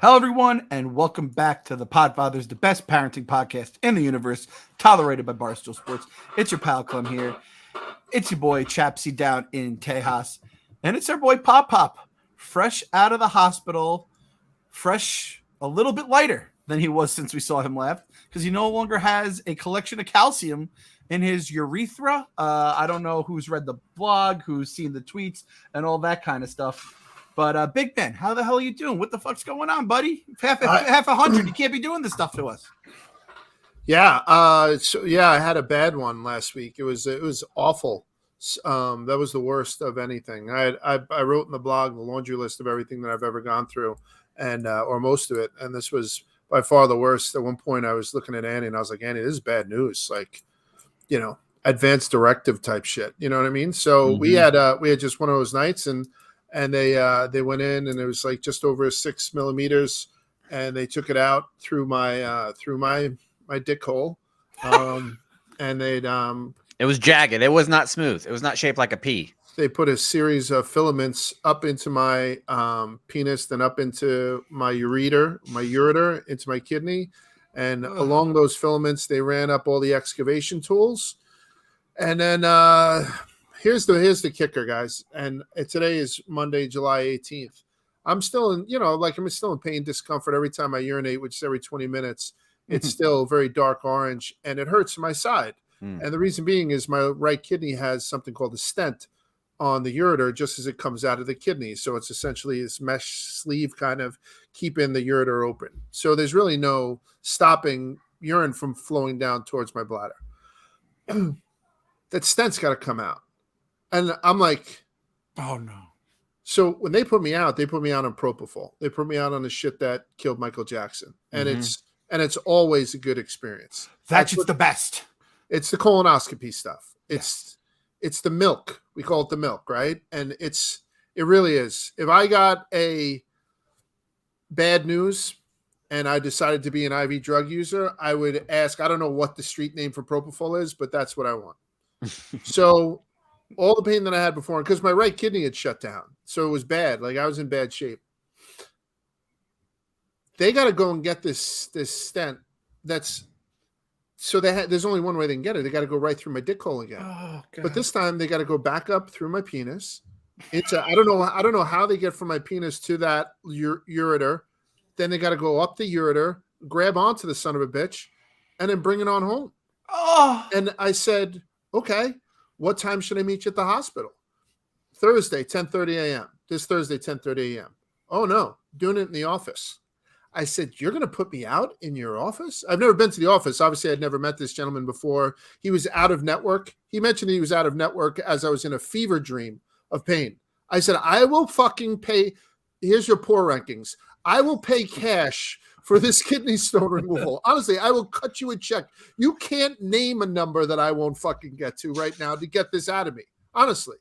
Hello, everyone, and welcome back to the Podfathers, the best parenting podcast in the universe, tolerated by Barstool Sports. It's your pal Clem here. It's your boy Chapsy down in Tejas, and it's our boy Pop, fresh out of the hospital, fresh, a little bit lighter than he was since we saw him last, because he no longer has a collection of calcium in his urethra. I don't know who's read the blog, who's seen the tweets, and all that kind of stuff. But Big Ben, how the hell are you doing? What the fuck's going on, buddy? Half 100. You can't be doing this stuff to us. Yeah, I had a bad one last week. It was awful. That was the worst of anything. I wrote in the blog the laundry list of everything that I've ever gone through, and or most of it. And this was by far the worst. At one point, I was looking at Annie, and I was like, Annie, this is bad news. Like, advanced directive type shit. You know what I mean? So we had just one of those nights, and they went in, and it was like just over 6 millimeters, and they took it out through my dick hole, and it was jagged. It was not smooth. It was not shaped like a pea. They put a series of filaments up into my penis, then up into my ureter, into my kidney, and along those filaments they ran up all the excavation tools, and then Here's the kicker, guys. And today is Monday, July 18th. I'm still I'm still in pain, discomfort every time I urinate, which is every 20 minutes. It's still very dark orange, and it hurts my side. And the reason being is my right kidney has something called a stent on the ureter just as it comes out of the kidney. So it's essentially this mesh sleeve kind of keeping the ureter open. So there's really no stopping urine from flowing down towards my bladder. That stent's got to come out. And I'm like, oh no. So when they put me out on propofol. They put me out on the shit that killed Michael Jackson. And it's always a good experience. That's the best. It's the colonoscopy stuff. It's the milk. We call it the milk, right? And it really is. If I got a bad news and I decided to be an IV drug user, I would ask, I don't know what the street name for propofol is, but that's what I want. So all the pain that I had before, because my right kidney had shut down. So it was bad. Like I was in bad shape. They got to go and get this stent. There's only one way they can get it. They got to go right through my dick hole again. Oh, God. But this time they got to go back up through my penis. I don't know how they get from my penis to that ureter. Then they got to go up the ureter, grab onto the son of a bitch, and then bring it on home. Oh. And I said, okay. What time should I meet you at the hospital? Thursday, 10:30 a.m. This Thursday, 10:30 a.m. Oh, no. Doing it in the office. I said, you're going to put me out in your office? I've never been to the office. Obviously, I'd never met this gentleman before. He was out of network. He mentioned he was out of network as I was in a fever dream of pain. I said, I will fucking pay. Here's your poor rankings. I will pay cash for this kidney stone removal. Honestly, I will cut you a check. You can't name a number that I won't fucking get to right now to get this out of me. Honestly.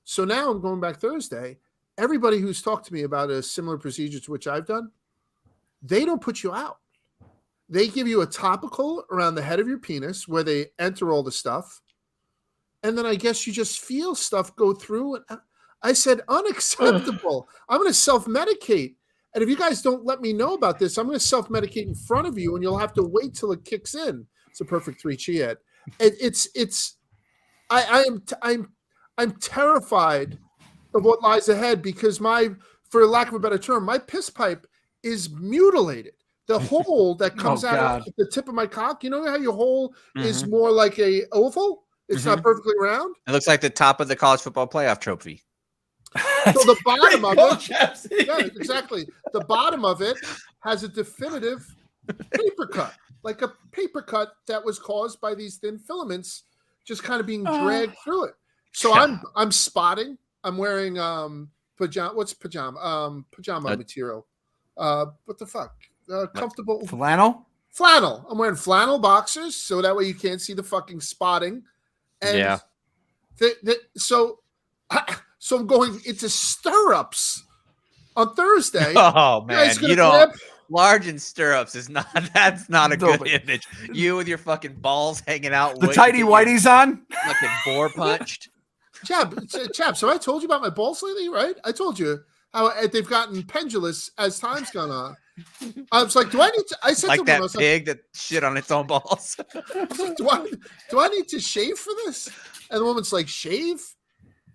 So now I'm going back Thursday. Everybody who's talked to me about a similar procedure to which I've done, they don't put you out. They give you a topical around the head of your penis where they enter all the stuff. And then I guess you just feel stuff go through. And I said, unacceptable. I'm going to self-medicate. And if you guys don't let me know about this, I'm going to self-medicate in front of you, and you'll have to wait till it kicks in. It's a perfect 3 Chiat. I'm terrified of what lies ahead because for lack of a better term, my piss pipe is mutilated. The hole that comes out at the tip of my cock, you know how your hole is more like a oval? It's not perfectly round. It looks like the top of the college football playoff trophy. So the bottom of it, yeah, exactly. The bottom of it has a definitive paper cut, like a paper cut that was caused by these thin filaments just kind of being dragged through it. So I'm spotting. I'm wearing pajama. What's pajama? Pajama material. What the fuck? Comfortable flannel. Flannel. I'm wearing flannel boxers, so that way you can't see the fucking spotting. And so I'm going into stirrups on Thursday. Oh man, you don't. Large in stirrups is not. That's not a good image. You with your fucking balls hanging out. The tighty whities on. Like a boar punched. Chap. So I told you about my balls lately, right? I told you how they've gotten pendulous as time's gone on. I was like, do I need to? I said Like to that him, I was pig that shit on its own balls. I was like, do I need to shave for this? And the woman's like, shave?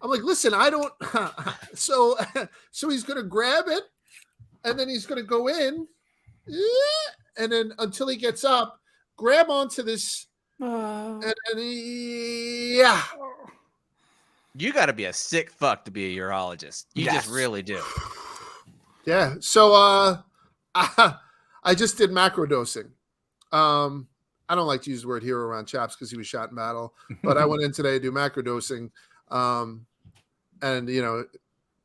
I'm like, listen, I don't. So he's gonna grab it, and then he's gonna go in, and then until he gets up, grab onto this, and yeah. You got to be a sick fuck to be a urologist. You just really do. Yeah. So I just did macrodosing. I don't like to use the word hero around Chaps because he was shot in battle, but I went in today to do macrodosing. And you know,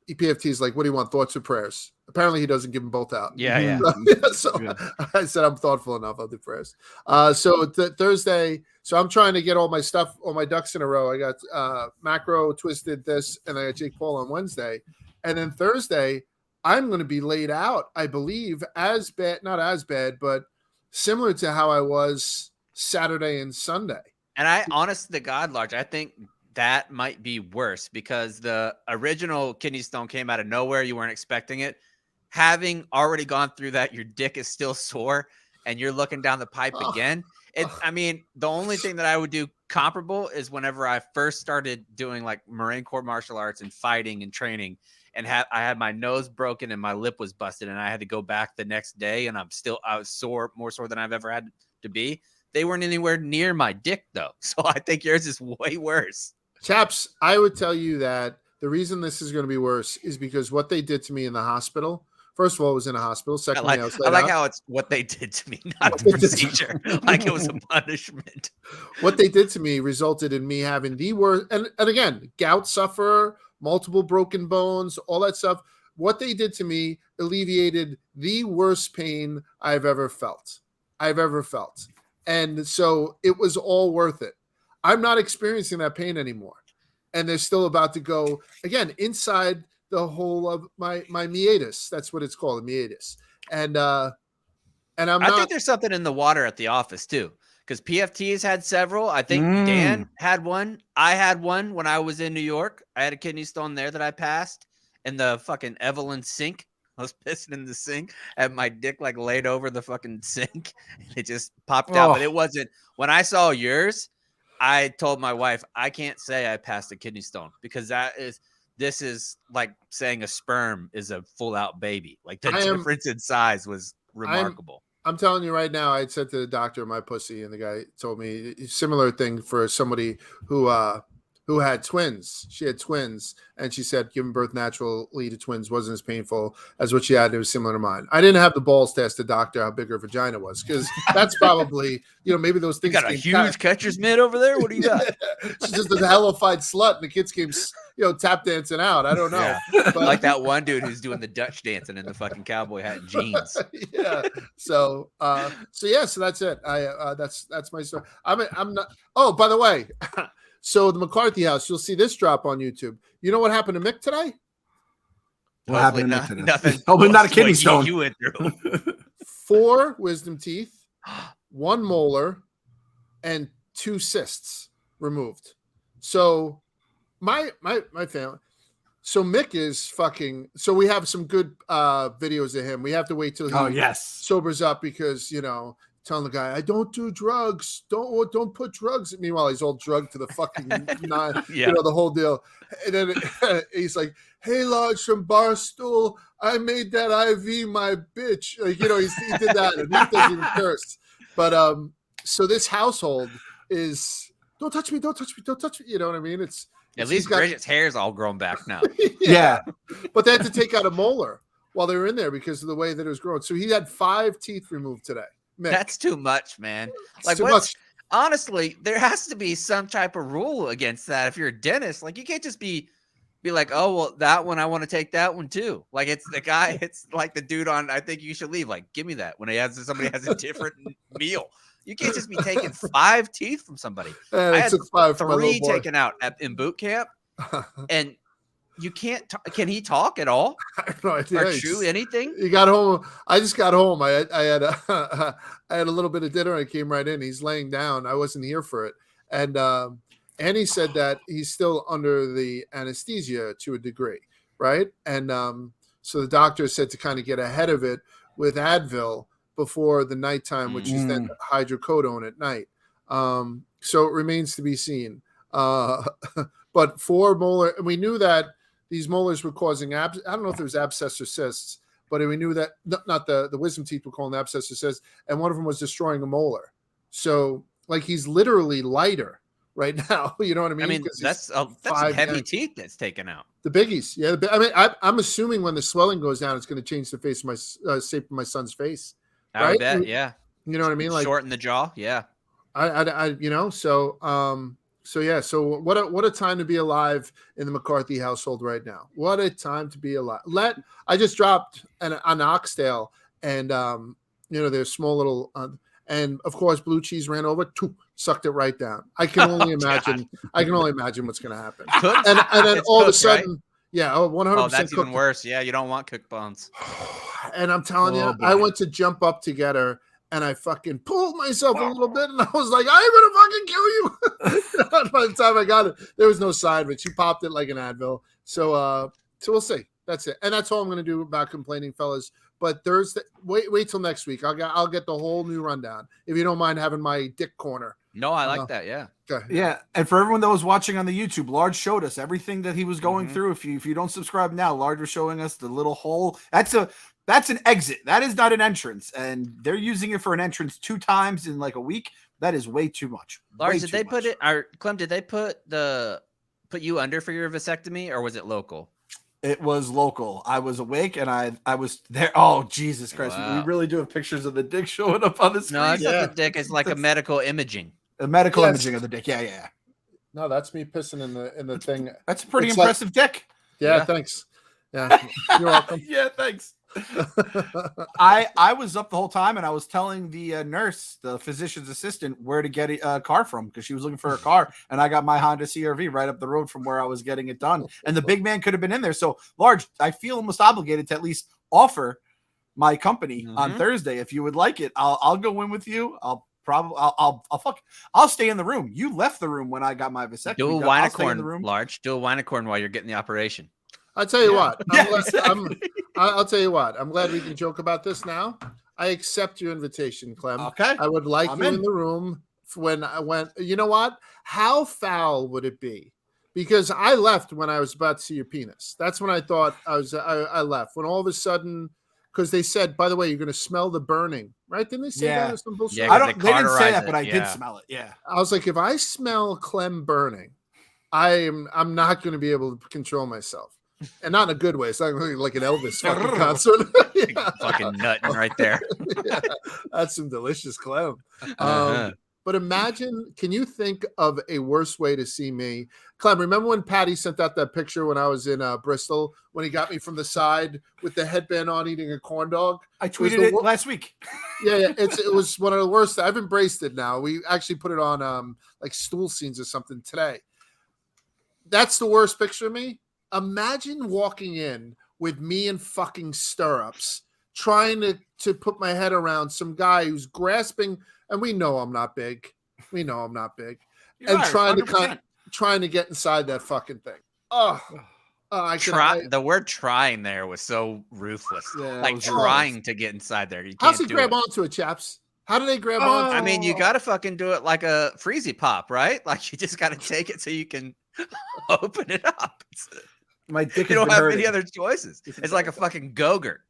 EPFT is like, what do you want? Thoughts or prayers? Apparently he doesn't give them both out. Yeah. So I said, I'm thoughtful enough. I'll do prayers. So Thursday, so I'm trying to get all my stuff, all my ducks in a row. I got macro twisted this, and I got Jake Paul on Wednesday. And then Thursday, I'm going to be laid out, I believe, as bad, not as bad, but similar to how I was Saturday and Sunday. And I, honest to God, Large, I think that might be worse because the original kidney stone came out of nowhere. You weren't expecting it. Having already gone through that, your dick is still sore and you're looking down the pipe again. I mean, the only thing that I would do comparable is whenever I first started doing like Marine Corps martial arts and fighting and training, and I had my nose broken and my lip was busted and I had to go back the next day, and I was sore, more sore than I've ever had to be. They weren't anywhere near my dick though. So I think yours is way worse. Chaps, I would tell you that the reason this is going to be worse is because what they did to me in the hospital. First of all, I was in a hospital. Secondly, I like how it's what they did to me, not the procedure. Like it was a punishment. What they did to me resulted in me having the worst, and again, gout sufferer, multiple broken bones, all that stuff. What they did to me alleviated the worst pain I've ever felt. And so it was all worth it. I'm not experiencing that pain anymore. And they're still about to go again inside the whole of my meatus. That's what it's called, a meatus. And I think there's something in the water at the office too, because PFT's had several. I think Dan had one. I had one when I was in New York. I had a kidney stone there that I passed in the fucking Evelyn sink. I was pissing in the sink, had my dick like laid over the fucking sink. And it just popped out, but it wasn't. When I saw yours, I told my wife, I can't say I passed a kidney stone because this is like saying a sperm is a full out baby. Like the difference in size was remarkable. I'm telling you right now, I said to the doctor, my pussy, and the guy told me a similar thing for somebody who had twins. She had twins, and she said giving birth naturally to twins wasn't as painful as what she had. It was similar to mine. I didn't have the balls to ask the doctor how big her vagina was, because that's probably, maybe those things. You got a huge catcher's mitt over there? What do you got? She's just a hellified slut, and the kids came, tap dancing out. I don't know. Yeah. But, like that one dude who's doing the Dutch dancing in the fucking cowboy hat and jeans. Yeah. So that's it. That's my story. I'm not. Oh, by the way. So the McCarthy house, you'll see this drop on YouTube. You know what happened to Mick today? What happened to Mick today? Nothing. Oh, but not a kidney stone. You went through 4 wisdom teeth, 1 molar, and 2 cysts removed. So my family. So Mick is fucking. So we have some good videos of him. We have to wait till he sobers up because telling the guy, I don't do drugs. Don't put drugs. Meanwhile, he's all drugged to the fucking the whole deal. And then he's like, hey, Lodge from Barstool, I made that IV my bitch. Like, he did that, and he doesn't even curse. But so this household is don't touch me. You know what I mean? At least Bridget's hair's all grown back now. Yeah. But they had to take out a molar while they were in there because of the way that it was growing. So he had 5 teeth removed today. Mick. That's too much, man. Like, too much. Honestly, there has to be some type of rule against that. If you're a dentist, like you can't just be like, oh, well, that one, I want to take that one too. Like it's the guy, it's like the dude on, I think you should leave. Like, give me that when somebody has a different meal. You can't just be taking 5 teeth from somebody. I had 3 taken out in boot camp, and you can't. Can he talk at all? I have no idea. Or chew anything? He got home. I just got home. I had I had a little bit of dinner. I came right in. He's laying down. I wasn't here for it, and he said that he's still under the anesthesia to a degree, right? And So the doctor said to kind of get ahead of it with Advil before the nighttime, which is then hydrocodone at night. So it remains to be seen. But 4 molar, we knew that these molars were causing I don't know if it was abscess or cysts, but we knew that not the wisdom teeth were calling abscess or cysts, and one of them was destroying a molar. So like he's literally lighter right now. You know what I mean? I mean, that's some heavy teeth that's taken out. The biggies, yeah. I mean, I'm assuming when the swelling goes down, it's going to change the face of my shape of my son's face. I right? would bet, yeah. You know what I mean? Like shorten the jaw, yeah. I you know, so yeah, so what a time to be alive in the McCarthy household right now. What a time to be alive. I just dropped an oxtail, and you know, there's small little and of course blue cheese ran over, sucked it right down. I can only imagine. I can only imagine what's going to happen. And then all of a sudden, right? Yeah, 100%. Oh, that's even worse. Yeah, you don't want cooked bones. And I'm telling you, I went to jump up to get her, and I fucking pulled myself a little bit, and I was like, I'm gonna fucking kill you. By the time I got it, there was no side of it. She popped it like an Advil. So we'll see. That's it, and that's all I'm gonna do about complaining, fellas. But Thursday, wait till next week. I'll get the whole new rundown if you don't mind having my dick corner. No, I like that. Yeah. Okay. Yeah, and for everyone that was watching on the YouTube, Large showed us everything that he was going through. If you don't subscribe now, Large was showing us the little hole. That's an exit. That is not an entrance, and they're using it for an entrance 2 times in like a week. That is way too much. Large, did they put it? Clem, did they put you under for your vasectomy, or was it local? It was local. I was awake and I was there. Oh, Jesus Christ. Wow. We really do have pictures of the dick showing up on the screen. No, it's not the dick. It's like a medical imaging. A medical imaging of the dick. Yeah. No, that's me pissing in the thing. That's a pretty impressive dick. Yeah, thanks. Yeah. You're welcome. Yeah, thanks. I was up the whole time, and I was telling the nurse, the physician's assistant, where to get a car from, because she was looking for a car, and I got my Honda CRV right up the road from where I was getting it done, and the big man could have been in there. So Large, I feel almost obligated to at least offer my company on Thursday. If you would like it, I'll go in with you. I'll stay in the room. You left the room when I got my vasectomy. Do a wine-a-corn, Large. Do a wine-a-corn while you're getting the operation. I'll tell you what. I'll tell you what. I'm glad we can joke about this now. I accept your invitation, Clem. Okay. I would like you in the room when I went. You know what? How foul would it be? Because I left when I was about to see your penis. That's when I thought I left. When all of a sudden, because they said, by the way, you're going to smell the burning, right? Didn't they say that or some bullshit? Yeah, they didn't say that, but I did smell it. Yeah. I was like, if I smell Clem burning, I'm not going to be able to control myself. And not in a good way. It's not like an Elvis fucking concert. Fucking nutting right there. Yeah, that's some delicious Clem. But imagine, can you think of a worse way to see me? Clem, remember when Patty sent out that picture when I was in Bristol, when he got me from the side with the headband on eating a corn dog? I tweeted it last week. Yeah, it was one of the worst. I've embraced it now. We actually put it on like stool scenes or something today. That's the worst picture of me. Imagine walking in with me in fucking stirrups, trying to put my head around some guy who's grasping, and we know I'm not big. You're and right, trying to get inside that fucking thing. The word "trying" there was so ruthless. Yeah, like trying to get inside there. You can't How's he grab onto it, chaps? How do they grab onto it? I mean, you got to fucking do it like a freezy pop, right? Like you just got to take it so you can open it up. My dick you don't have any other choices. It's like a fucking Go-Gurt.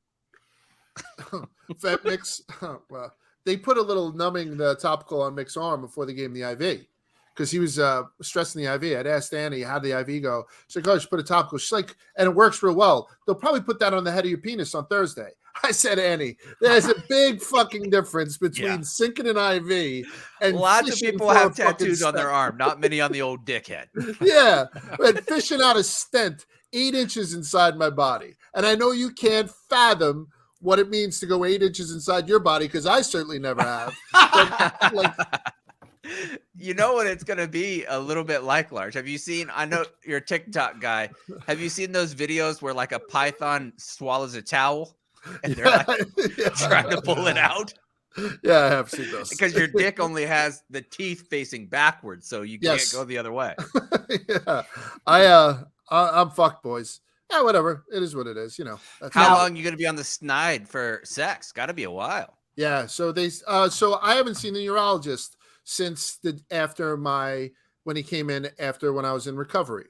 Fat Mick's, well, they put a little numbing topical on Mick's arm before they gave him the IV because he was stressing the IV. I'd asked Annie, how'd the IV go? She's like, oh, just put a topical. She's like, and it works real well. They'll probably put that on the head of your penis on Thursday. I said, Annie, there's a big fucking difference between sinking an IV and lots of people have tattoos on their arm, not many on the old dickhead. Yeah, but fishing out a stent 8 inches inside my body. And I know you can't fathom what it means to go 8 inches inside your body because I certainly never have. But, you know what it's going to be a little bit like, Large. Have you seen, I know you're a TikTok guy. Have you seen those videos where like a python swallows a towel and they're like trying to pull it out? Yeah, I have seen those. Because your dick only has the teeth facing backwards, so you can't go the other way. Yeah. I'm fucked, boys. Yeah, whatever. It is what it is. That's How how. long you going to be on the snide for sex? Got to be a while. Yeah. So so I haven't seen the urologist since when he came in when I was in recovery.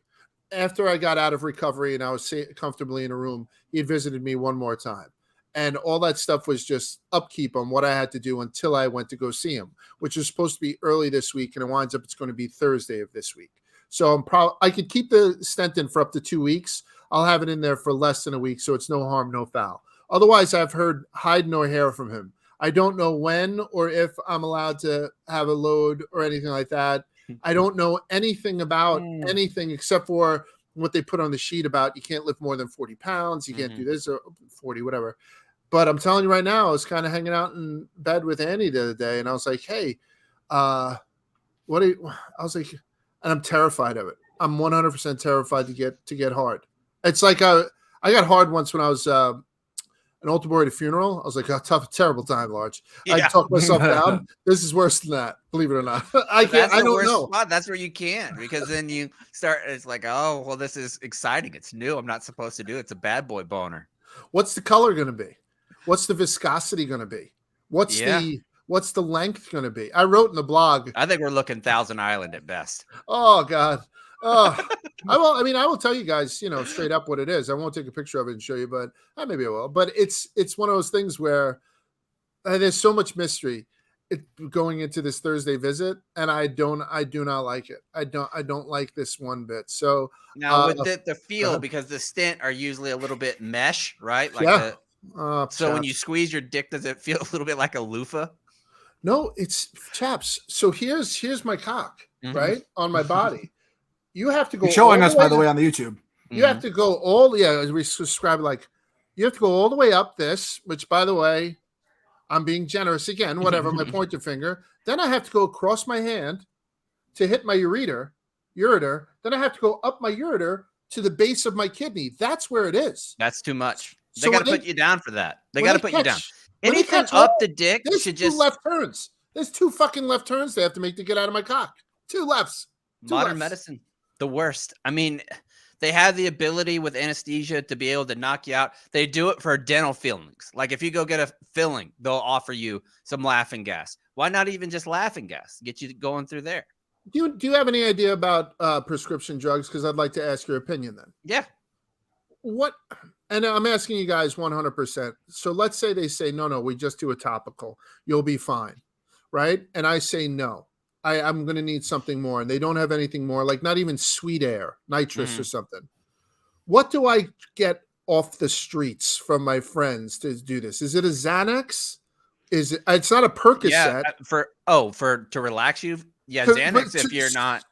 After I got out of recovery and I was comfortably in a room, he had visited me one more time. And all that stuff was just upkeep on what I had to do until I went to go see him, which was supposed to be early this week. And it winds up, it's going to be Thursday of this week. So I could keep the stent in for up to 2 weeks. I'll have it in there for less than a week. So it's no harm, no foul. Otherwise, I've heard hide nor hair from him. I don't know when or if I'm allowed to have a load or anything like that. I don't know anything about anything except for what they put on the sheet about you can't lift more than 40 pounds. You can't do this or 40, whatever. But I'm telling you right now, I was kind of hanging out in bed with Annie the other day, and I was like, hey, I was like, and I'm terrified of it. I'm 100% terrified to get hard. It's like I got hard once when I was an altar boy at a funeral. I was like, terrible time, Large. Yeah. I talked myself down. This is worse than that, believe it or not. I don't know. Spot. That's where you can, because then you start, it's like, oh, well, this is exciting. It's new. I'm not supposed to do it. It's a bad boy boner. What's the color going to be? What's the viscosity going to be? What's the length going to be? I wrote in the blog. I think we're looking Thousand Island at best. Oh God. Oh, I will tell you guys, straight up what it is. I won't take a picture of it and show you, but maybe I will. But it's one of those things where there's so much mystery going into this Thursday visit, and I do not like it. I don't like this one bit. So now with the feel, because the stent are usually a little bit mesh, right? Like so when you squeeze your dick, does it feel a little bit like a loofah? No, it's chaps. So here's my cock, right, on my body. You have to go. You're showing us, by the way, on the YouTube. You have to go as we describe, like you have to go all the way up this, which, by the way, I'm being generous again, whatever, my pointer finger. Then I have to go across my hand to hit my ureter. Then I have to go up my ureter to the base of my kidney. That's where it is. That's too much. They got to put you down for that. They got to put you down. Anything up the dick should just left turns. There's 2 fucking left turns they have to make to get out of my cock. 2 lefts. Modern medicine, the worst. I mean, they have the ability with anesthesia to be able to knock you out. They do it for dental fillings. Like if you go get a filling, they'll offer you some laughing gas. Why not even just laughing gas? Get you going through there. Do you have any idea about prescription drugs? Because I'd like to ask your opinion then. Yeah. What? And I'm asking you guys 100%. So let's say they say, no, we just do a topical. You'll be fine. Right? And I say, no, I'm going to need something more. And they don't have anything more, like not even sweet air, nitrous or something. What do I get off the streets from my friends to do this? Is it a Xanax? It's not a Percocet. Yeah, to relax you. Yeah, Xanax if you're not.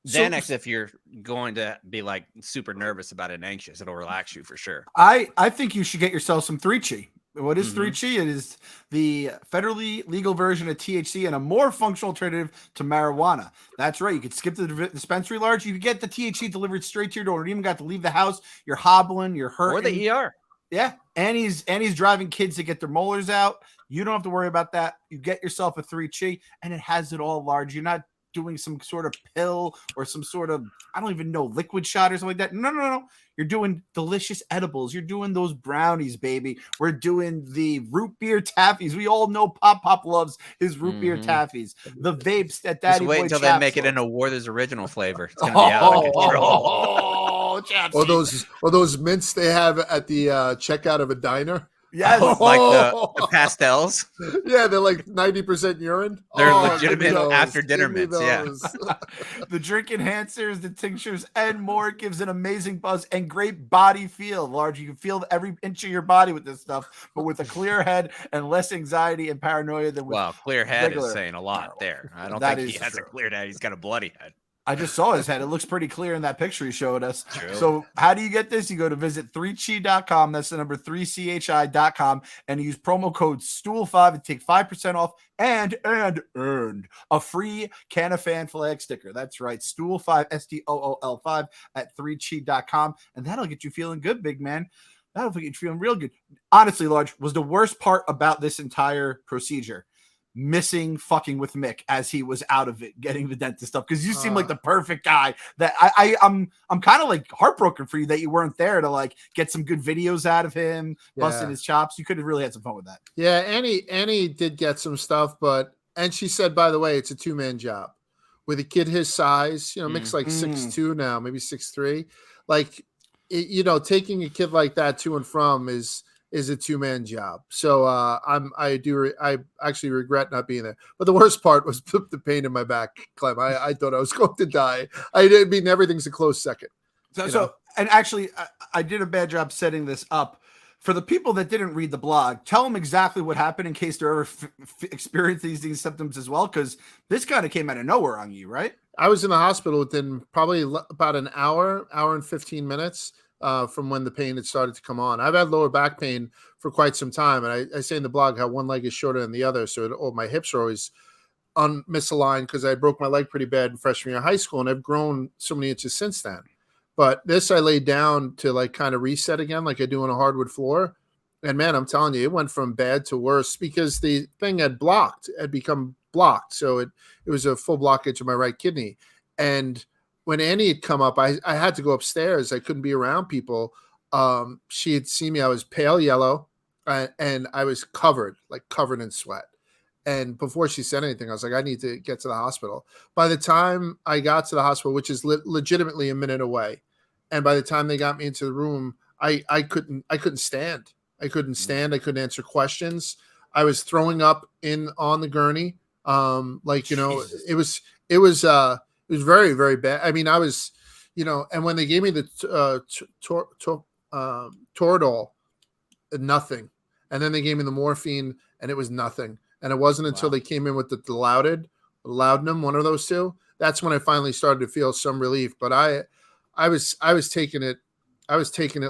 Xanax if you're going to be like super nervous about it and anxious, it'll relax you for sure. I think you should get yourself some 3-Chi. What is 3-Chi? It is the federally legal version of THC and a more functional alternative to marijuana. That's right. You could skip the dispensary, Large. You could get the THC delivered straight to your door. You don't even got to leave the house. You're hobbling. You're hurting. Or the ER. Yeah. And he's driving kids to get their molars out. You don't have to worry about that. You get yourself a 3-Chi, and it has it all, Large. You're not doing some sort of pill or some sort of, I don't even know, liquid shot or something like that. No. You're doing delicious edibles. You're doing those brownies, baby. We're doing the root beer taffies. We all know Pop loves his root beer taffies. The vapes that Daddy Just wait Boy until Chaps they make it loves. in a Werther's original flavor. It's gonna be out of control. Or those mints they have at the checkout of a diner. Yes, like the pastels. Yeah, they're like 90% urine. They're legitimate after dinner mints. Yeah, the drink enhancers, the tinctures, and more gives an amazing buzz and great body feel. Large, you can feel every inch of your body with this stuff, but with a clear head and less anxiety and paranoia than with. Well, clear head regular. is saying a lot there. I don't That think he is has true. a clear head. He's got a bloody head. I just saw his head. It looks pretty clear in that picture he showed us. True. So how do you get this? You go to visit 3chi.com. That's the number 3chi.com and use promo code STOOL5 and take 5% off and earned a free Can-A-Fan flag sticker. That's right. STOOL5, STOOL5 at 3chi.com. And that'll get you feeling good, big man. That'll get you feeling real good. Honestly, Large, was the worst part about this entire procedure missing fucking with Mick as he was out of it, getting the dentist stuff. Because you seem like Uh. the perfect guy. That I'm kind of like heartbroken for you that you weren't there to like get some good videos out of him, busting his chops. You could have really had some fun with that. Yeah, Annie did get some stuff, and she said, by the way, it's a 2-man job with a kid his size. Mick's like 6'2" now, maybe 6'3". Like, taking a kid like that to and from is a 2-man job. So I actually regret not being there. But the worst part was the pain in my back, Clem. I thought I was going to die. Everything's a close second. So and actually, I did a bad job setting this up. For the people that didn't read the blog, tell them exactly what happened in case they're ever experiencing these symptoms as well, because this kind of came out of nowhere on you, right? I was in the hospital within probably about an hour and 15 minutes from when the pain had started to come on. I've had lower back pain for quite some time, and I say in the blog how one leg is shorter than the other, so my hips are always misaligned because I broke my leg pretty bad in freshman year of high school, and I've grown so many inches since then. But this I laid down to like kind of reset again, like I do on a hardwood floor. And man, I'm telling you, it went from bad to worse because the thing had become blocked. So it was a full blockage of my right kidney. And when Annie had come up, I had to go upstairs. I couldn't be around people. She had seen me. I was pale yellow and I was covered in sweat. And before she said anything, I was like, I need to get to the hospital. By the time I got to the hospital, which is legitimately a minute away, and by the time they got me into the room, I couldn't stand. I couldn't stand. I couldn't answer questions. I was throwing up on the gurney. It was very, very bad. I mean, I was, and when they gave me the Toradol, nothing. And then they gave me the morphine and it was nothing. And it wasn't until they came in with the Laudanum, one of those two. That's when I finally started to feel some relief. But I was taking it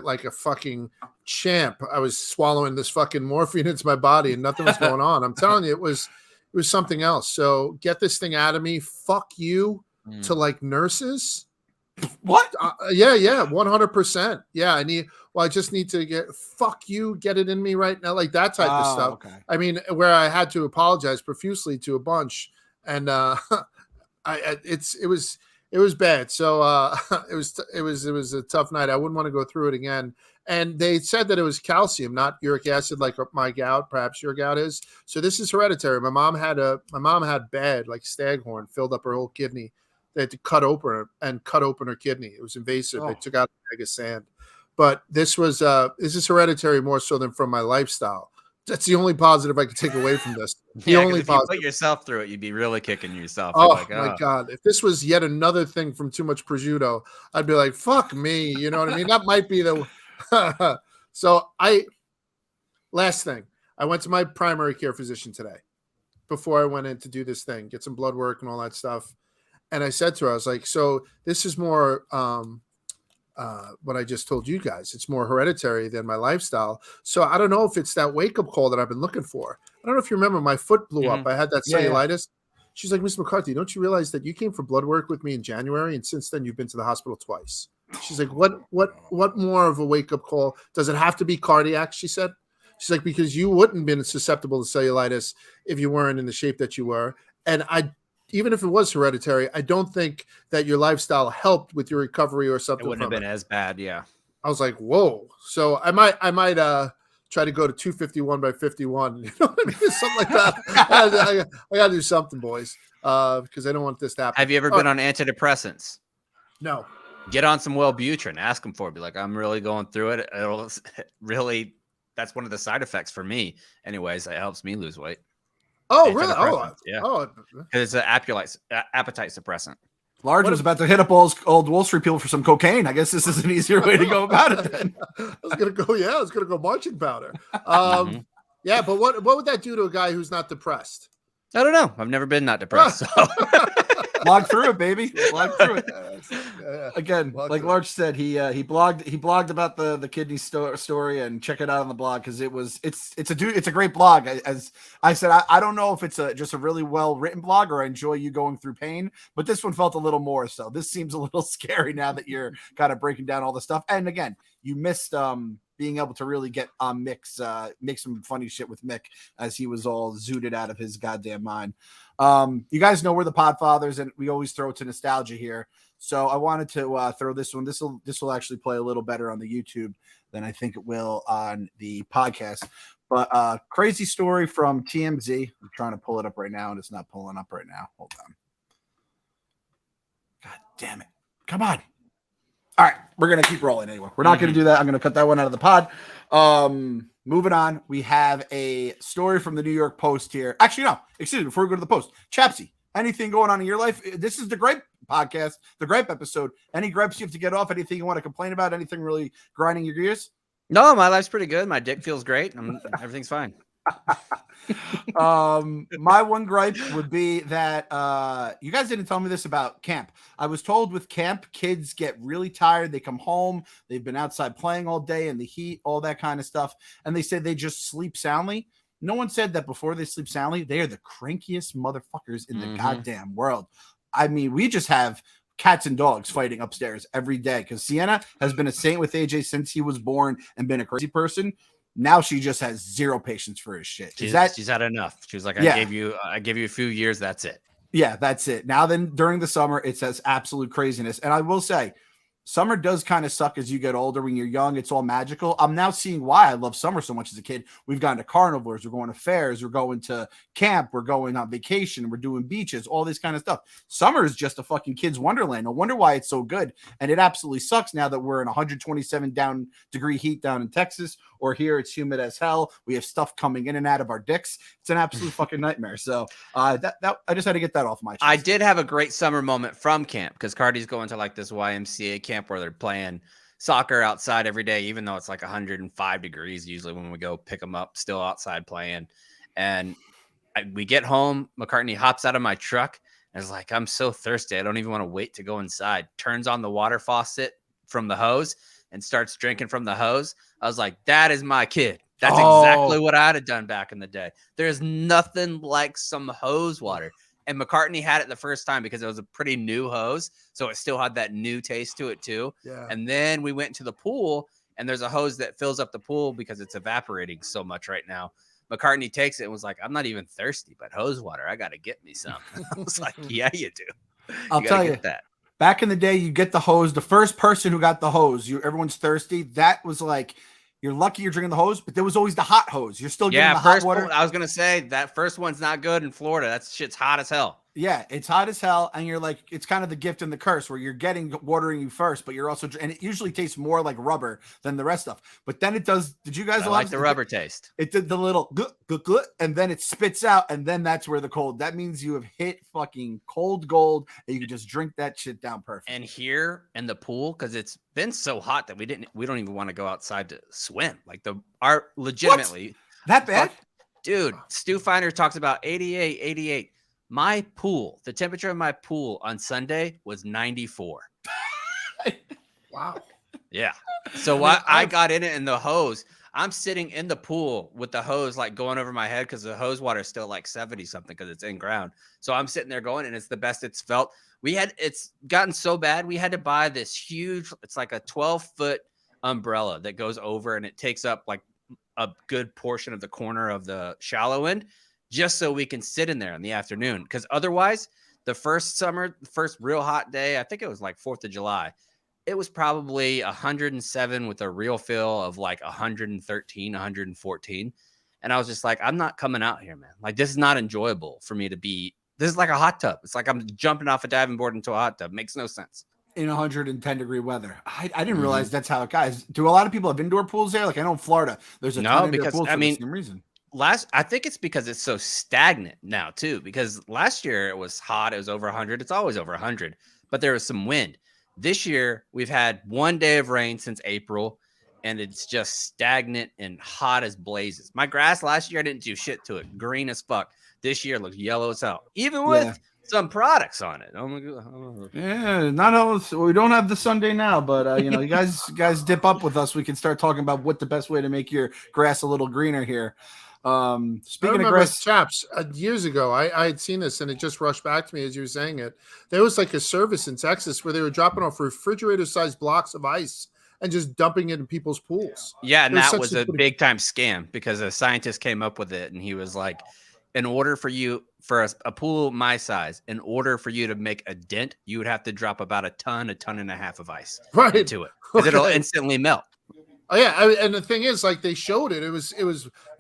like a fucking champ. I was swallowing this fucking morphine into my body and nothing was going on. I'm telling you, it was something else. So get this thing out of me. Fuck you to like nurses. What? Yeah, 100%. Yeah, I just need to fuck you, get it in me right now, like that type of stuff. Okay. I mean, where I had to apologize profusely to a bunch, and it was bad. So it was a tough night. I wouldn't want to go through it again. And they said that it was calcium, not uric acid, like my gout. Perhaps your gout is. So this is hereditary. My mom had bad, like staghorn, filled up her whole kidney. They had to cut open her kidney. It was invasive. They took out a bag of sand. But this is hereditary more so than from my lifestyle. That's the only positive I could take away from this. If you put yourself through it, you'd be really kicking yourself. Oh, my God. If this was yet another thing from too much prosciutto, I'd be like, fuck me. You know what I mean? That might be the So last thing, I went to my primary care physician today before I went in to do this thing, get some blood work and all that stuff. And I said to her, I was like, so this is more what I just told you guys. It's more hereditary than my lifestyle. So I don't know if it's that wake-up call that I've been looking for. I don't know if you remember, my foot blew up. I had that cellulitis. Yeah. She's like, Mr. McCarthy, don't you realize that you came for blood work with me in January, and since then you've been to the hospital twice? She's like, what more of a wake-up call? Does it have to be cardiac? She said. She's like, because you wouldn't have been susceptible to cellulitis if you weren't in the shape that you were. And even if it was hereditary, I don't think that your lifestyle helped with your recovery or something. It wouldn't have been as bad. Yeah. I was like, whoa. So I might try to go to 251 by 51. You know what I mean? Something like that. I got to do something, boys, because I don't want this to happen. Have you ever been on antidepressants? No. Get on some Wellbutrin. Ask them for it. Be like, I'm really going through it. It'll really, that's one of the side effects for me. Anyways, it helps me lose weight. Oh, really? Oh, yeah. Oh, it's an appetite suppressant. Large was about to hit up old Wall Street people for some cocaine. I guess this is an easier way to go about it then. I was gonna go marching powder. Yeah, but what would that do to a guy who's not depressed? I don't know. I've never been not depressed. So. Log through it, baby. Log through it. Again, like Large said, he blogged about the kidney story, and check it out on the blog because it's a great blog. As I said, I don't know if it's just a really well written blog or I enjoy you going through pain, but this one felt a little more so. This seems a little scary now that you're kind of breaking down all the stuff. And again, you missed being able to really get on Mick's, make some funny shit with Mick as he was all zooted out of his goddamn mind. You guys know we're the Podfathers, and we always throw to nostalgia here. So I wanted to throw this one. This will actually play a little better on the YouTube than I think it will on the podcast. But crazy story from TMZ. I'm trying to pull it up right now, and it's not pulling up right now. Hold on. God damn it. Come on. All right. We're going to keep rolling anyway. We're not going to do that. I'm going to cut that one out of the pod. Moving on. We have a story from the New York Post here. Actually, no. Excuse me. Before we go to the Post. Chapsy, anything going on in your life? This is the Gripe podcast, the Gripe episode. Any gripes you have to get off? Anything you want to complain about? Anything really grinding your gears? No, my life's pretty good. My dick feels great. Everything's fine. My one gripe would be that you guys didn't tell me this about camp. I was told with camp, kids get really tired. They come home, they've been outside playing all day in the heat, all that kind of stuff, and they said they just sleep soundly. No one said that before they sleep soundly, they are the crankiest motherfuckers in the goddamn world. I mean, we just have cats and dogs fighting upstairs every day because Sienna has been a saint with AJ since he was born and been a crazy person. Now she just has zero patience for his shit. She's had enough. She was like, I gave you a few years. That's it. Yeah, that's it. Now then during the summer, it says absolute craziness. And I will say, summer does kind of suck as you get older. When you're young, it's all magical. I'm now seeing why I love summer so much as a kid. We've gone to carnivals, we're going to fairs, we're going to camp, we're going on vacation, we're doing beaches, all this kind of stuff. Summer is just a fucking kid's wonderland. No wonder why it's so good. And it absolutely sucks now that we're in 127 degree heat down in Texas, or here it's humid as hell. We have stuff coming in and out of our dicks. It's an absolute fucking nightmare. So that I just had to get that off my chest. I did have a great summer moment from camp because Cardi's going to like this YMCA camp where they're playing soccer outside every day, even though it's like 105 degrees usually when we go pick them up, still outside playing. And we get home, McCarthy hops out of my truck and is like, I'm so thirsty. I don't even want to wait to go inside. Turns on the water faucet from the hose and starts drinking from the hose. I was like, that is my kid. That's exactly what I'd have done back in the day. There's nothing like some hose water. And McCarthy had it the first time because it was a pretty new hose. So it still had that new taste to it too. Yeah. And then we went to the pool and there's a hose that fills up the pool because it's evaporating so much right now. McCarthy takes it and was like, I'm not even thirsty, but hose water, I got to get me some. I was like, yeah, you do. I'll tell you that. Back in the day, you get the hose. The first person who got the hose, everyone's thirsty. That was like, you're lucky you're drinking the hose, but there was always the hot hose. You're still getting the hot water. I was going to say that first one's not good in Florida. That shit's hot as hell. Yeah, it's hot as hell. And you're like, it's kind of the gift and the curse where you're getting watering you first, but you're also, and it usually tastes more like rubber than the rest stuff. But then it does, did you guys like the rubber taste? It did the little and then it spits out. And then that's where the cold, that means you have hit fucking cold gold and you can just drink that shit down perfect. And here in the pool, because it's been so hot that we don't even want to go outside to swim. Like legitimately. What? That bad? Dude, Stu Finder talks about 88. My pool, the temperature of my pool on Sunday was 94. Wow. Yeah. So I got in it in the hose. I'm sitting in the pool with the hose like going over my head because the hose water is still like 70 something because it's in ground. So I'm sitting there going, and it's the best it's felt. It's gotten so bad. We had to buy this huge, it's like a 12-foot umbrella that goes over and it takes up like a good portion of the corner of the shallow end, just so we can sit in there in the afternoon. Because otherwise, the first real hot day, I think it was like 4th of July, it was probably 107 with a real feel of like 113, 114. And I was just like, I'm not coming out here, man. Like, this is not enjoyable for me to be. This is like a hot tub. It's like I'm jumping off a diving board into a hot tub. Makes no sense. In 110 degree weather. I didn't realize that's how it goes. Do a lot of people have indoor pools there? Like I know in Florida, there's a ton of indoor pools for the same reason. I think it's because it's so stagnant now too, because last year it was hot. It was over 100. It's always over 100, but there was some wind. This year we've had one day of rain since April, and it's just stagnant and hot as blazes. My grass last year, I didn't do shit to it. Green as fuck. This year it looks yellow as hell, even with some products on it. Oh my God. Yeah, not all. We don't have the Sunday now, but you know, you guys dip up with us. We can start talking about what the best way to make your grass a little greener here. Speaking of grass, chaps, years ago, I had seen this and it just rushed back to me as you were saying it. There was like a service in Texas where they were dropping off refrigerator-sized blocks of ice and just dumping it in people's pools. Yeah, and It was that such was a a big time scam because a scientist came up with it, and he was like, in order for a pool my size, in order for you to make a dent, you would have to drop about a ton and a half of ice Right. into it because it'll Okay. instantly melt. Oh yeah, and the thing is, like, they showed it. It was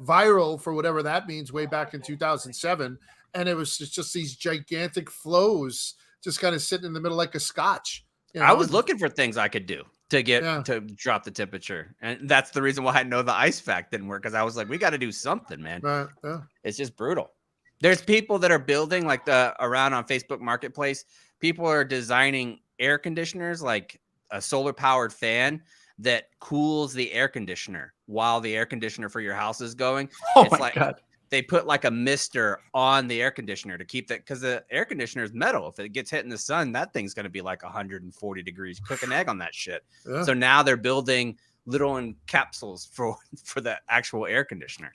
viral for whatever that means way back in 2007, and it was just these gigantic flows just kind of sitting in the middle like a scotch. You know? I was looking for things I could do to get Yeah. to drop the temperature, and that's the reason why I know the ice fact didn't work, because I was like, we got to do something, man. Right. Yeah. It's just brutal. There's people that are building like around on Facebook Marketplace. People are designing air conditioners, like a solar powered fan that cools the air conditioner while the air conditioner for your house is going. Oh It's my like God. they put like a mister on the air conditioner to keep that, because the air conditioner is metal. If it gets hit in the sun, that thing's going to be like 140 degrees. Cook an egg on that shit. Yeah. So now they're building little capsules for the actual air conditioner.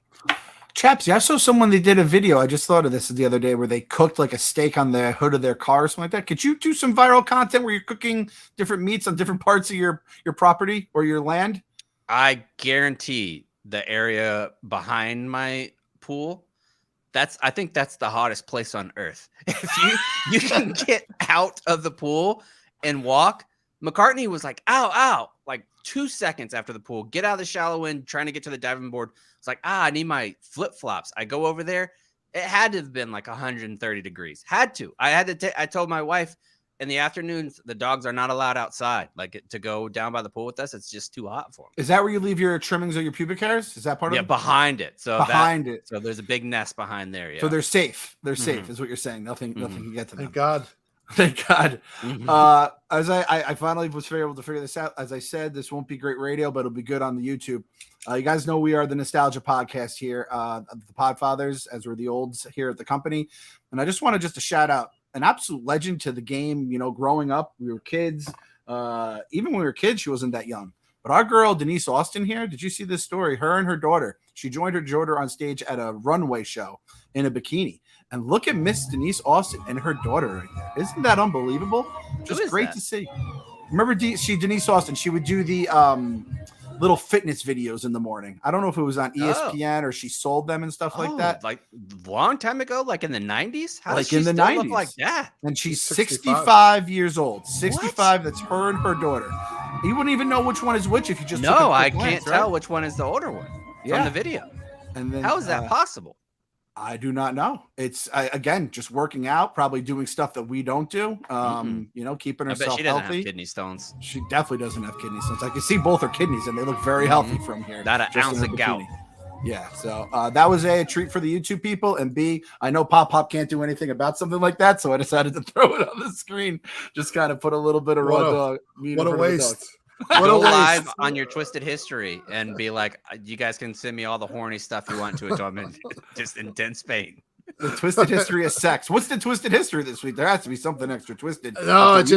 Chapsy, I saw someone, they did a video. I just thought of this the other day where they cooked like a steak on the hood of their car or something like that. Could you do some viral content where you're cooking different meats on different parts of your property or your land? I guarantee the area behind my pool, I think that's the hottest place on earth. If you can get out of the pool and walk. McCarthy was like, ow, like 2 seconds after the pool, get out of the shallow end, trying to get to the diving board. It's like, I need my flip-flops. I go over there. It had to have been like 130 degrees. Had to. I told my wife in the afternoons, the dogs are not allowed outside, like to go down by the pool with us. It's just too hot for them. Is that where you leave your trimmings or your pubic hairs? Is that part of it? Yeah, behind it. So it. So there's a big nest behind there. Yeah. So they're safe. They're safe, is what you're saying. Nothing can get to them. Thank God. Thank God. As I finally was able to figure this out. As I said, this won't be great radio, but it'll be good on the YouTube. You guys know we are the Nostalgia Podcast here, the Podfathers, as we're the olds here at the company. And I just wanted to shout out an absolute legend to the game. You know, growing up, we were kids. Even when we were kids, she wasn't that young. But our girl, Denise Austin here, did you see this story? Her and her daughter, she joined her daughter on stage at a runway show in a bikini. And look at Miss Denise Austin and her daughter right there. Isn't that unbelievable? Just great to see. Remember Denise Austin, she would do the little fitness videos in the morning. I don't know if it was on ESPN or she sold them and stuff like that. Like long time ago, like in the 90s? How like does she in the still 90s. look like that? And she's 65 years old. 65, that's her and her daughter. You wouldn't even know which one is which if you just took a quick glance, can't tell which one is the older one from the video. And then how is that possible? I do not know. It's again just working out, probably doing stuff that we don't do. You know, keeping herself she doesn't healthy. have kidney stones. She definitely doesn't have kidney stones. I can see both her kidneys, and they look very healthy from here. Not an ounce of gout. Yeah, so that was a treat for the YouTube people. And B, I know Pop can't do anything about something like that, so I decided to throw it on the screen. Just kind of put a little bit of raw dog. What a waste. Go live on your Twisted History and be like, you guys can send me all the horny stuff you want to it. So I'm in just intense pain. The Twisted History of Sex. What's the Twisted History this week? There has to be something extra twisted. No, it's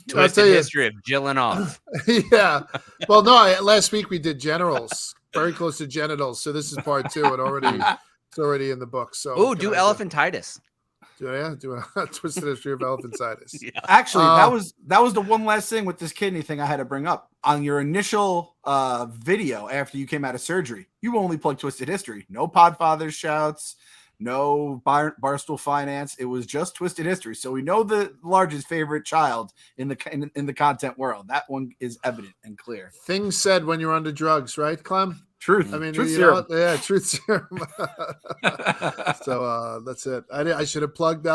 Twisted History of jilling off. Yeah. Well, no, last week we did genitals, very close to genitals. So this is part 2, and it's already in the book. So do elephantitis. Do a Twisted History of elephantitis. Yeah. Actually, that was the one last thing with this kidney thing I had to bring up. On your initial video after you came out of surgery, you only plugged Twisted History. No Podfathers shouts, no Barstool Finance. It was just Twisted History. So we know the largest favorite child in the content world. That one is evident and clear. Things said when you're under drugs, right, Clem? Truth. I mean, truth serum. Truth serum. So that's it. I should have plugged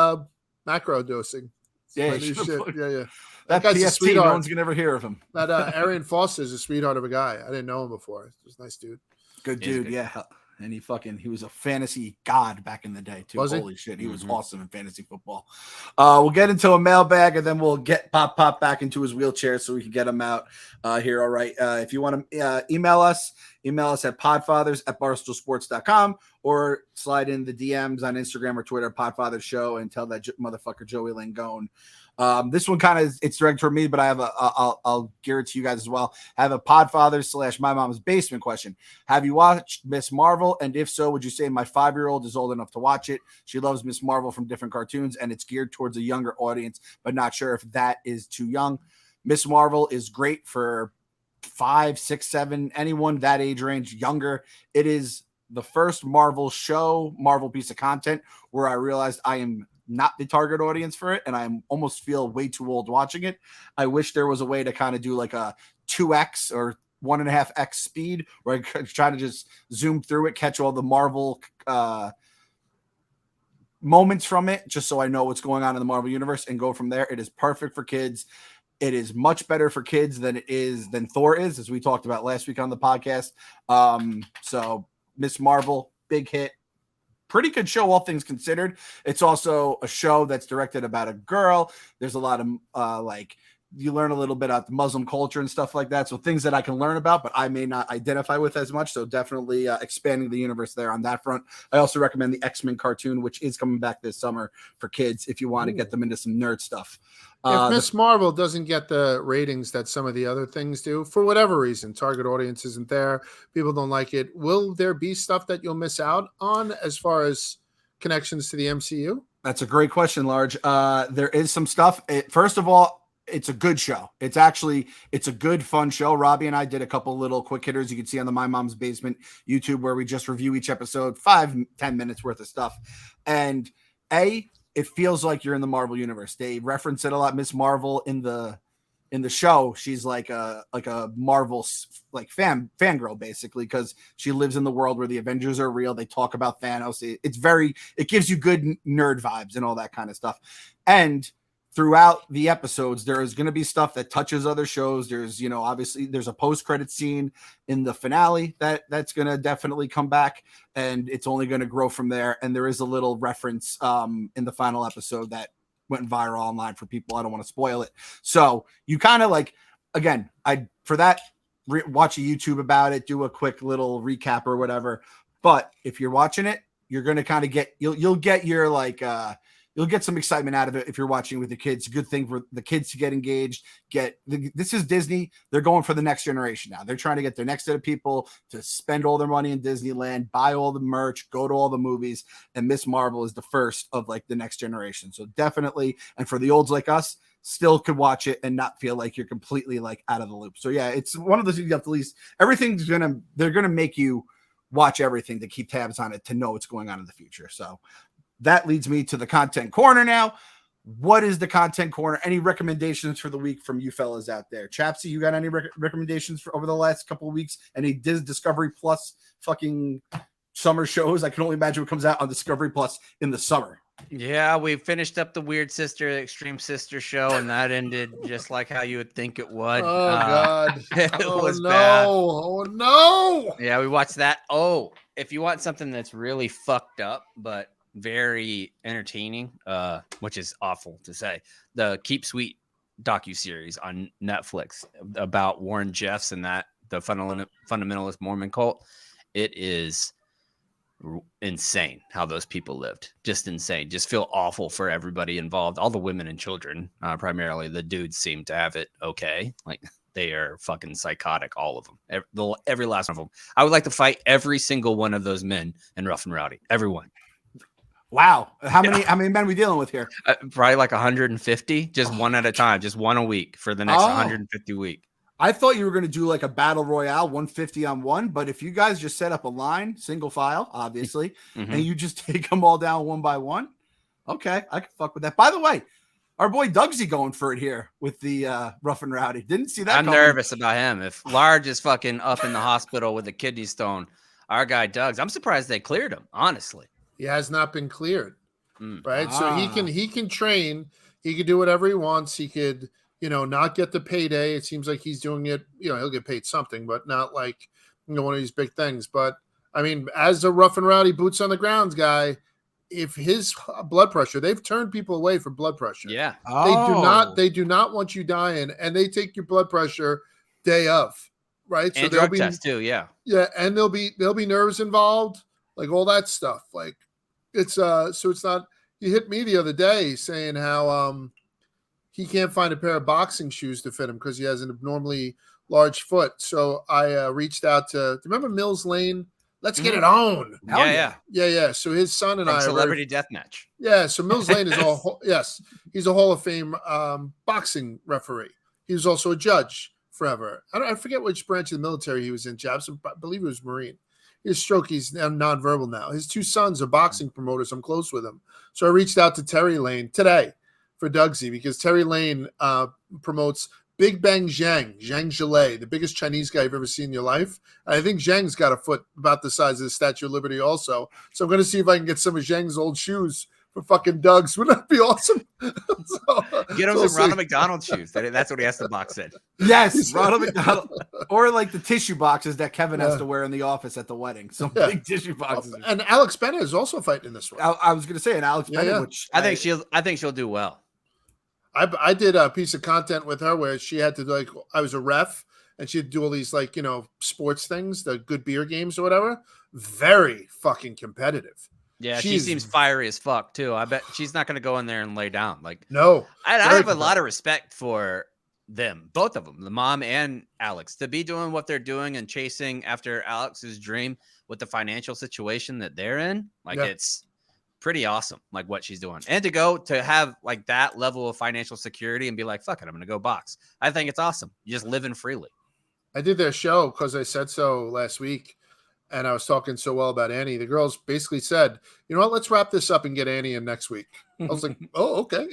macro dosing. Yeah, new shit. Yeah. That guy's a sweetheart. No one's gonna ever hear of him. That Arian Foster is a sweetheart of a guy. I didn't know him before. He's a nice dude. Good dude. Yeah. And he was a fantasy god back in the day too. Holy shit, he was awesome in fantasy football. We'll get into a mailbag and then we'll get Pop back into his wheelchair so we can get him out here. All right. If you want to email us at podfathers@barstoolsports.com or slide in the DMs on Instagram or Twitter, Podfathers Show, and tell that motherfucker Joey Langone. This one kind of it's directed toward me, but I have I'll gear it to you guys as well. I have a Podfathers / My Mom's Basement question. Have you watched Miss Marvel? And if so, would you say my 5-year-old is old enough to watch it? She loves Miss Marvel from different cartoons, and it's geared towards a younger audience, but not sure if that is too young. Miss Marvel is great for 5, 6, 7, anyone that age range, younger. It is the first Marvel piece of content where I realized I am not the target audience for it, and I almost feel way too old watching it. I wish there was a way to kind of do like a 2x or 1.5x speed where I could try to just zoom through it, catch all the Marvel moments from it, just so I know what's going on in the Marvel universe and go from there. It is perfect for kids. It is much better for kids than Thor is, as we talked about last week on the podcast. So Miss Marvel, big hit. Pretty good show, all things considered. It's also a show that's directed about a girl. There's a lot of like, you learn a little bit about the Muslim culture and stuff like that. So things that I can learn about, but I may not identify with as much. So definitely expanding the universe there on that front. I also recommend the X-Men cartoon, which is coming back this summer for kids if you want to get them into some nerd stuff. If Miss Marvel doesn't get the ratings that some of the other things do, for whatever reason, target audience isn't there, people don't like it, will there be stuff that you'll miss out on as far as connections to the MCU? That's a great question, Large. There is some stuff. First of all, it's a good show. It's a good, fun show. Robbie and I did a couple little quick hitters you can see on the My Mom's Basement YouTube where we just review each episode, 5-10 minutes worth of stuff. And it feels like you're in the Marvel universe. They reference it a lot. Miss Marvel in the show, she's like a Marvel like fangirl basically, because she lives in the world where the Avengers are real. They talk about Thanos. It gives you good nerd vibes and all that kind of stuff. And throughout the episodes, there is going to be stuff that touches other shows. There's, obviously there's a post-credit scene in the finale that's going to definitely come back, and it's only going to grow from there. And there is a little reference in the final episode that went viral online for people. I don't want to spoil it. So you kind of like, again, watch a YouTube about it, do a quick little recap or whatever. But if you're watching it, you're going to kind of you'll get your like, you'll get some excitement out of it if you're watching with the kids. A good thing for the kids to get engaged. This is Disney. They're going for the next generation now. They're trying to get their next set of people to spend all their money in Disneyland, buy all the merch, go to all the movies. And Miss Marvel is the first of like the next generation. So definitely, and for the olds like us, still could watch it and not feel like you're completely like out of the loop. So yeah, it's one of those things you have to they're going to make you watch everything to keep tabs on it, to know what's going on in the future. So that leads me to the content corner now. What is the content corner? Any recommendations for the week from you fellas out there? Chapsy, you got any recommendations for over the last couple of weeks? Any Discovery Plus fucking summer shows? I can only imagine what comes out on Discovery Plus in the summer. Yeah, we finished up the Weird Sister, Extreme Sister show, and that ended just like how you would think it would. Oh, God. It was no. bad. Oh, no. Yeah, we watched that. Oh, if you want something that's really fucked up, but very entertaining, which is awful to say, the Keep Sweet docuseries on Netflix about Warren Jeffs and the fundamentalist Mormon cult. It is insane how those people lived. Just insane. Just feel awful for everybody involved. All the women and children, primarily. The dudes seem to have it okay. Like, they are fucking psychotic, all of them. Every last one of them. I would like to fight every single one of those men in Rough and Rowdy. Everyone. Wow. How many men are we dealing with here? Probably like 150, just one at a time, just one a week for the next 150 week. I thought you were going to do like a battle royale, 150 on one, but if you guys just set up a line, single file, obviously, and you just take them all down one by one, okay, I can fuck with that. By the way, our boy Dougsy going for it here with the Rough and Rowdy. Didn't see that. I'm nervous about him. If Large is fucking up in the hospital with a kidney stone, our guy Dougs, I'm surprised they cleared him, honestly. He has not been cleared, right? So he can train. He can do whatever he wants. He could, not get the payday. It seems like he's doing it. He'll get paid something, but not like one of these big things. But I mean, as a Rough and Rowdy boots on the grounds guy, if his blood pressure, they've turned people away from blood pressure. Yeah, they do not want you dying, and they take your blood pressure day of, right? And so drug test too. Yeah, and there'll be nerves involved, like all that stuff, like. It's so it's not. He hit me the other day saying how he can't find a pair of boxing shoes to fit him because he has an abnormally large foot. So I reached out to remember Mills Lane. Let's get it on. Yeah. So his son and I Celebrity Deathmatch. Yeah. So Mills Lane is he's a Hall of Fame boxing referee. He was also a judge forever. I forget which branch of the military he was in, Jabs. I believe he was Marine. His stroke, he's nonverbal now. His 2 sons are boxing promoters. I'm close with him. So I reached out to Terry Lane today for Dugsy because Terry Lane promotes Big Bang Zhang Zhilei, the biggest Chinese guy you've ever seen in your life. And I think Zhang's got a foot about the size of the Statue of Liberty also. So I'm going to see if I can get some of Zhang's old shoes for fucking Doug's. Wouldn't that be awesome? Get him some Ronald McDonald shoes. That's what he has to box in. Yes, Ronald McDonald. Or like the tissue boxes that Kevin has to wear in the office at the wedding. Some big tissue boxes. And Alex Bennett is also fighting in this one. I was going to say, and Alex Bennett, which I think she'll do well. I did a piece of content with her where she had to I was a ref and she'd do all these sports things, the good beer games or whatever. Very fucking competitive. Yeah, she seems fiery as fuck too. I bet she's not going to go in there and lay down. No, I have a lot of respect for them, both of them, the mom and Alex, to be doing what they're doing and chasing after Alex's dream with the financial situation that they're in. It's pretty awesome, what she's doing, and to go to have that level of financial security and be like, fuck it, I'm going to go box. I think it's awesome. You're just living freely. I did their show because I said so last week. And I was talking so well about Annie. The girls basically said, you know what, let's wrap this up and get Annie in next week. I was like, oh, okay.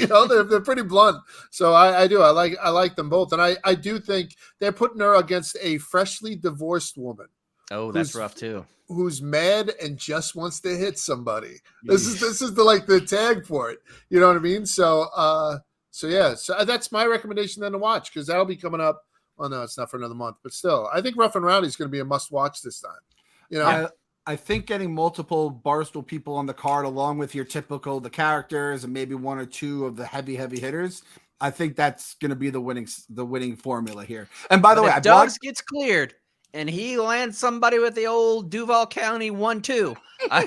They're pretty blunt. So I do. I like them both. And I do think they're putting her against a freshly divorced woman. Oh, that's rough too. Who's mad and just wants to hit somebody. This is the tag for it. You know what I mean? So that's my recommendation then to watch, because that'll be coming up. Well, no, it's not for another month, but still, I think Rough and Rowdy is going to be a must-watch this time. I think getting multiple Barstool people on the card, along with your typical the characters and maybe 1 or 2 of the heavy hitters, I think that's going to be the winning formula here. And by the way, Doug's gets cleared and he lands somebody with the old Duval County 1-2. I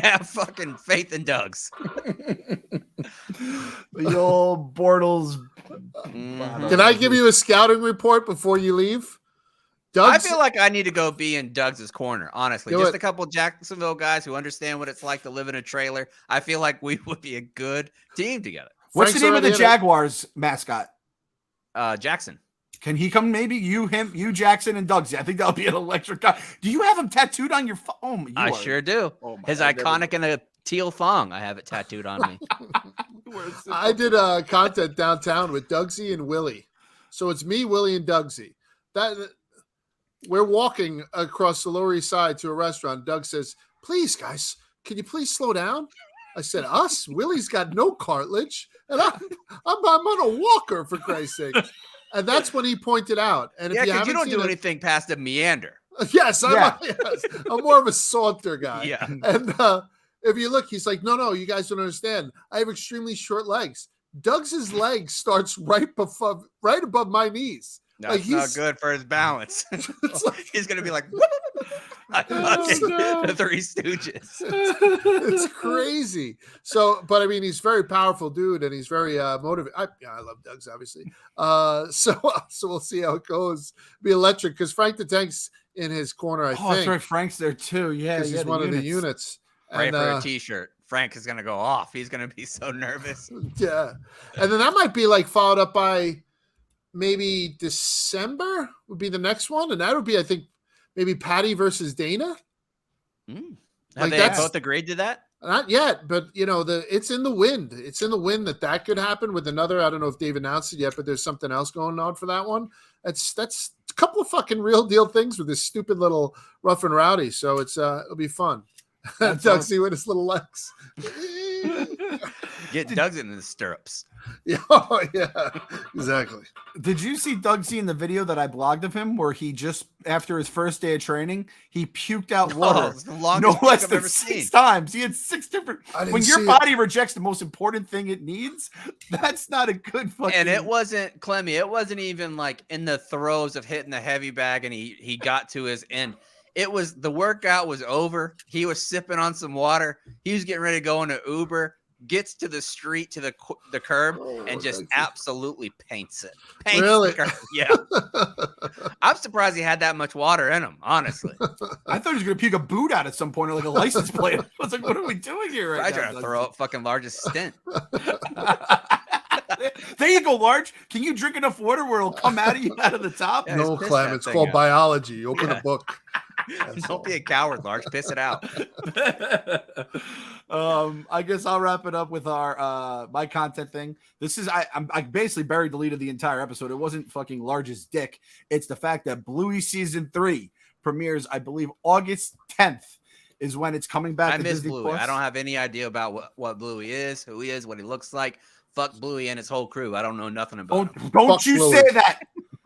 have fucking faith in Doug's. The old Bortles. Can I give you a scouting report before you leave? I feel like I need to go be in Doug's corner, honestly. Just a couple of Jacksonville guys who understand what it's like to live in a trailer. I feel like we would be a good team together. What's the name of the Jaguars mascot? Jackson. Can he come? Maybe you, Jackson, and Doug's. I think that'll be an electric guy. Do you have him tattooed on your phone? I sure do. His iconic in a teal thong. I have it tattooed on me. I did content downtown with Dugsy and Willie. So it's me, Willie, and Dugsy. We're walking across the Lower East Side to a restaurant. Doug says, please, guys, can you please slow down? I said, us? Willie's got no cartilage. And I'm on a walker, for Christ's sake. And that's when he pointed out. And if you don't do anything past a meander. Yes, I'm more of a saunter guy. Yeah. And if you look, he's like, no, you guys don't understand. I have extremely short legs. Doug's leg starts right above my knees. No, it's not good for his balance. He's going to be like, the Three Stooges. It's crazy. So, but I mean, he's a very powerful dude and he's very motivated. I love Doug's, obviously. So we'll see how it goes. Be electric because Frank the Tank's in his corner, I think. That's right. Frank's there too. Yeah. He's one of the units. Right, for a t-shirt. Frank is going to go off. He's going to be so nervous. Yeah. And then that might be followed up by maybe December would be the next one. And that would be, I think, maybe Patty versus Dana. Have they both agreed to that? Not yet, but it's in the wind. It's in the wind that could happen with another. I don't know if Dave announced it yet, but there's something else going on for that one. That's a couple of fucking real deal things with this stupid little Rough and Rowdy. So it'll be fun. Dugsy with his little legs. Get Doug's in the stirrups. Yeah, exactly. Did you see Dugsy in the video that I blogged of him where he just, after his first day of training, he puked out water no less than 6 times. He had 6 different. When your body rejects the most important thing it needs, that's not a good fucking. And it wasn't, Clemmy, it wasn't even in the throes of hitting the heavy bag and he got to his end. It was, the workout was over. He was sipping on some water. He was getting ready to go into Uber, gets to the street, to the curb, and just absolutely paints it. Really? Yeah. I'm surprised he had that much water in him, honestly. I thought he was going to puke a boot out at some point, or a license plate. I was like, what are we doing here right now? I try to throw up fucking largest stint. There you go, Large. Can you drink enough water where it'll come out of you out of the top? Yeah, No, just piss Clem. that It's thing called out. biology. Open a book. Don't be a coward, Large. Piss it out. I guess I'll wrap it up with our my content thing. This is I basically buried the lead of the entire episode. It wasn't fucking Large's dick. It's the fact that Bluey season 3 premieres, I believe, August 10th is when it's coming back. I to miss Disney Bluey. Plus. I don't have any idea about what Bluey is, who he is, what he looks like. Fuck Bluey and his whole crew. I don't know nothing about him. Don't Fuck you Bluey. say that.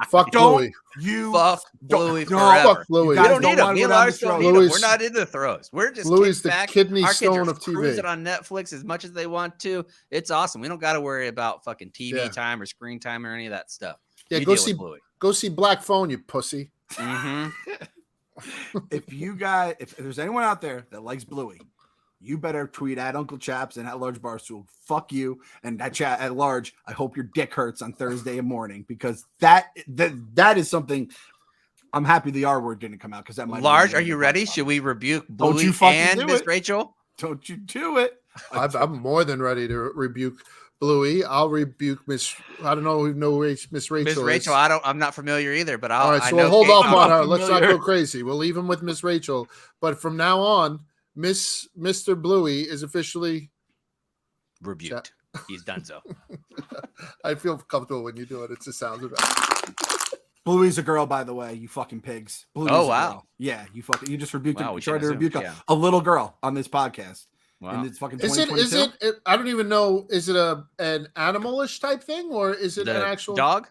Fuck Don't Bluey. you Fuck Bluey no, forever. Fuck Bluey. We guys don't need him. wanna Me go and down Lars this don't road. need him. Bluey's- We're not into throws. We're just Bluey's kicked the back. kidney Our kids stone are of TV. cruising on Netflix as much as they want to. It's awesome. We don't got to worry about fucking TV Yeah. time or screen time or any of that stuff. Yeah, You go deal see with Bluey. go see Black Phone, you pussy. Mm-hmm. If there's anyone out there that likes Bluey, you better tweet at Uncle Chaps and at Large Barstool. Fuck you, and at chat at Large. I hope your dick hurts on Thursday morning, because that is something. I'm happy the R word didn't come out, because that might. Large, are you ready? Should we rebuke Don't Bluey you fucking and do Miss it. Rachel? Don't you do it? I'm more than ready to rebuke Bluey. I'll rebuke Miss. I don't know who Miss Rachel Miss is. Rachel, I'm not familiar either, but All right, I so know we'll hold Kate- off I'm on not her. Let's not familiar. go crazy. We'll leave him with Miss Rachel. But from now on, Mr. Bluey is officially. rebuked. He's done so. I feel comfortable when you do it. It just sounds about. Bluey's a girl, by the way. You fucking pigs. Bluey's Oh, a wow. girl. Yeah, you just rebuked Wow, him. we You tried to should've rebuke assumed, a little girl on this podcast. Wow. And it's fucking Is it? 2022. I don't even know. Is it an animalish type thing, or is it an The actual dog?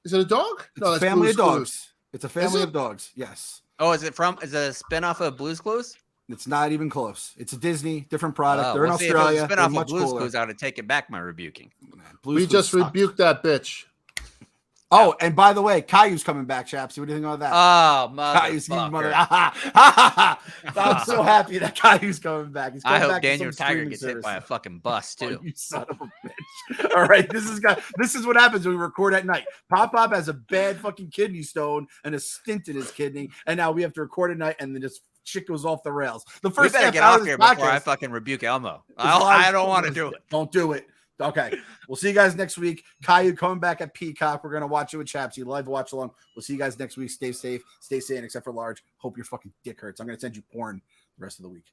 Is it a dog? It's a family Blue's of dogs. Clues. It's a family it? of dogs. Yes. Oh, is it a spinoff of Blue's Clues? It's not even close. It's a Disney, different product. Oh, They're in well, see, if it Australia. was a They're spinoff of much Blue's cooler. Clues, I would take it back my rebuking. Blue's We Clues just sucked. rebuked that bitch. Oh, and by the way, Caillou's coming back, Chaps. What do you think about that? Oh, Caillou's mother. motherfucker. I'm so happy that Caillou's coming back. He's I coming hope back to Daniel some Tiger streaming gets hit service. by a fucking bus, Oh, too. you son of a bitch. All right, this is what happens when we record at night. Pop has a bad fucking kidney stone and a stint in his kidney, and now we have to record at night, and then this shit goes off the rails. The We first better half get hour off of here this before I podcast fucking rebuke Elmo. is live. I don't want to do it. Don't do it. Okay, we'll see you guys next week. Caillou coming back at Peacock. We're gonna watch it with Chapsy live watch along. We'll see you guys next week. Stay safe, stay sane, except for Large. Hope your fucking dick hurts. I'm gonna send you porn the rest of the week.